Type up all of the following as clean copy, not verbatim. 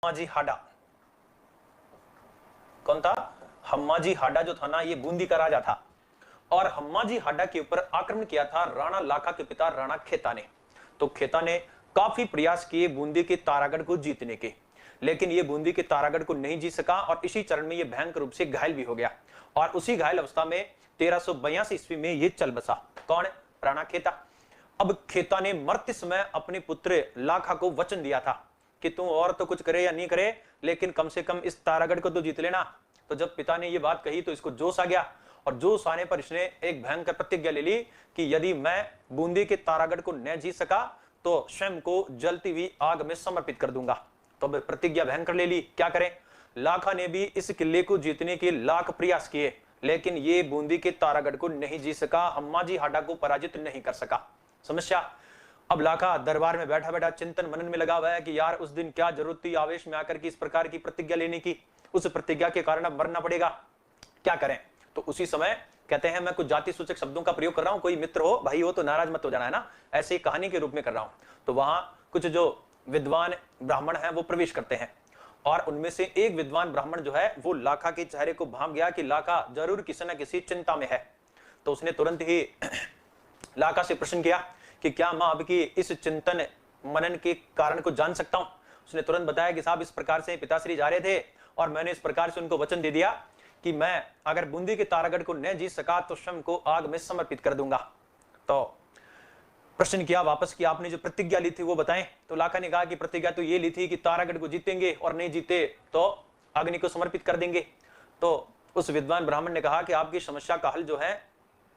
हम्माजी हाडा। कौन था? हम्माजी हाडा जो था ना, ये बूंदी का राजा था और हम्माजी हाडा के ऊपर आक्रमण किया था राणा लाखा के पिता राणा खेता ने। तो खेता ने काफी प्रयास किए बूंदी के तारागढ़ को जीतने के, लेकिन ये बूंदी के तारागढ़ को नहीं जीत सका और इसी चरण में ये भयंकर रूप से घायल भी हो गया और उसी घायल अवस्था में 1382 ईस्वी में ये चल बसा। कौन? राणा खेता। अब खेता ने मरते समय अपने पुत्र लाखा को वचन दिया था कि तू और तो कुछ करे या नहीं करे, लेकिन कम से कम इस तारागढ़ को तो जीत लेना। तो जब पिता ने ये बात कही तो इसको जोश आ गया और जोश आने पर इसने एक भयंकर प्रतिज्ञा ले ली कि यदि मैं बूंदी के तारागढ़ को न जीत सका तो स्वयं को जलती हुई आग में समर्पित कर दूंगा। तो अब प्रतिज्ञा भयंकर ले ली। क्या करें? लाखा ने भी इस किले को जीतने के लाख प्रयास किए, लेकिन ये बूंदी के तारागढ़ को नहीं जीत सका, हम्माजी हाडा को पराजित नहीं कर सका। समस्या। अब लाखा दरबार में बैठा बैठा चिंतन मनन में लगा हुआ है कि यार उस दिन क्या जरूरत थी आवेश में आकर के इस प्रकार की प्रतिज्ञा लेने की, उस प्रतिज्ञा के कारण अब मरना पड़ेगा, क्या करें? तो उसी समय कहते हैं, मैं कुछ जाति सूचक शब्दों का प्रयोग कर रहा हूं, कोई मित्र हो भाई हो तो नाराज मत हो जाना, है ना, ऐसे ही कहानी के रूप में कर रहा हूं। तो वहां कुछ जो विद्वान ब्राह्मण हैं वो प्रवेश करते हैं और उनमें से एक विद्वान ब्राह्मण जो है वो लाखा के चेहरे को भांप गया कि लाखा जरूर किसी न किसी चिंता में है। तो उसने तुरंत ही लाखा से प्रश्न किया कि क्या मैं आपकी इस चिंतन मनन के कारण को जान सकता हूं? उसने तुरंत बताया कि साहब इस प्रकार से पिताश्री जा रहे थे और मैंने इस प्रकार से उनको वचन दे दिया कि मैं अगर बूंदी के तारागढ़ को न जीत सका तो स्वयं को आग में समर्पित कर दूंगा। तो प्रश्न किया वापस कि आपने जो प्रतिज्ञा ली थी वो बताएं। तो लाखा ने कहा कि प्रतिज्ञा तो ये ली थी कि तारागढ़ को जीतेंगे और नहीं जीते तो अग्नि को समर्पित कर देंगे। तो उस विद्वान ब्राह्मण ने कहा कि आपकी समस्या का हल जो है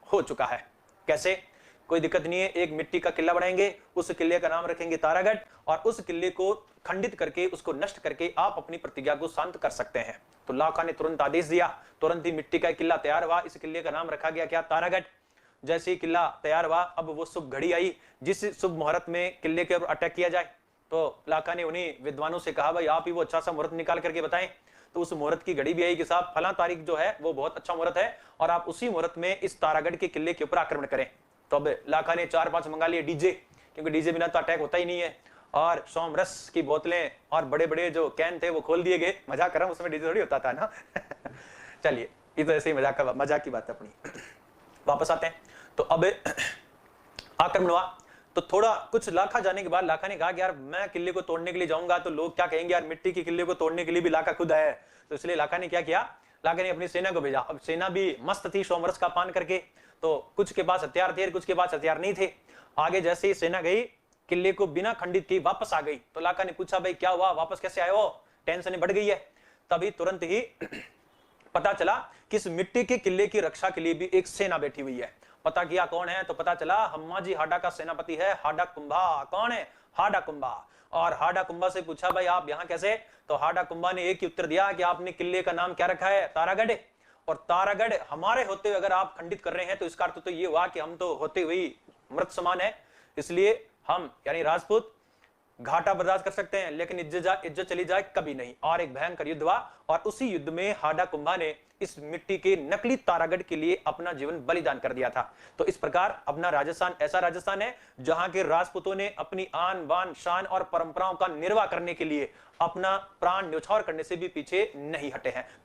हो चुका है। कैसे? कोई दिक्कत नहीं है, एक मिट्टी का किला बनाएंगे, उस किले का नाम रखेंगे तारागढ़ और उस किले को खंडित करके उसको नष्ट करके आप अपनी प्रतिज्ञा को शांत कर सकते हैं। तो लाखा ने तुरंत आदेश दिया, तुरंत ही मिट्टी का किला तैयार हुआ। इस किले का नाम रखा गया क्या? तारागढ़। जैसे ही किला तैयार हुआ, अब वो शुभ घड़ी आई जिस शुभ मुहूर्त में किले के ऊपर अटैक किया जाए। तो लाखा ने उन्हीं विद्वानों से कहा भाई आप ही वो अच्छा सा मुहूर्त निकाल करके बताएं। तो उस मुहूर्त की घड़ी भी आई कि साहब फला तारीख जो है वो बहुत अच्छा मुहूर्त है और आप उसी मुहूर्त में इस तारागढ़ के किले के ऊपर आक्रमण करें। तो अब लाखा ने 4-5 मंगा लिए डीजे, क्योंकि डीजे बिना तो अटैक होता ही नहीं है, और सोमरस की बोतलें और बड़े बड़े जो कैन थे वो खोल दिए गए। मजाक कर रहा हूं, उसमें डीजे थोड़ी होता था ना। चलिए ये तो ऐसे ही मजाक की बात है अपनी। वापस आते हैं। तो अब आक्रमण हुआ तो थोड़ा कुछ लाखा जाने के बाद लाखा ने कहा कि यार मैं किले को तोड़ने के लिए जाऊंगा तो लोग क्या कहेंगे, यार मिट्टी के किले को तोड़ने के लिए भी लाखा खुद आया है। तो इसलिए लाखा ने क्या किया, लाखा ने अपनी सेना को भेजा। अब सेना भी मस्त थी सोमरस का पान करके, तो कुछ के पास हथियार थे, कुछ के पास हथियार नहीं थे। आगे जैसे ही सेना गई किले को बिना खंडित की वापस आ गई। तो लाखा ने पूछा भाई क्या हुआ, वापस कैसे आए हो, टेंशन बढ़ गई है। तभी तुरंत ही पता चला कि इस मिट्टी के किले की रक्षा के लिए भी एक सेना बैठी हुई है। पता किया कौन है, तो पता चला हम्माजी हाडा का सेनापति है हाडा कुंभा। कौन है? हाडा कुंभा। और हाडा कुंभा से पूछा भाई आप यहाँ कैसे? तो हाडा कुंभा ने एक ही उत्तर दिया कि आपने किले का नाम क्या रखा है? तारागढ़। और तारागढ़ हमारे होते हुए अगर आप खंडित कर रहे हैं तो इसका अर्थ तो ये हुआ कि हम तो होते हुए मृत समान है, इसलिए हम यानी राजपूत घाटा बर्दाश्त कर सकते हैं लेकिन इज्जत चली जाए कभी नहीं। और एक भयंकर युद्ध हुआ और उसी युद्ध में हाडा कुंभा ने इस मिट्टी के नकली तारागढ़ के लिए अपना जीवन बलिदान कर दिया था। तो इस प्रकार अपना राजस्थान ऐसा राजस्थान है जहां के राजपूतों ने अपनी आन बान शान और परंपराओं का निर्वाह करने के लिए अपना प्राण न्यौछावर करने से भी पीछे नहीं हटे हैं। तो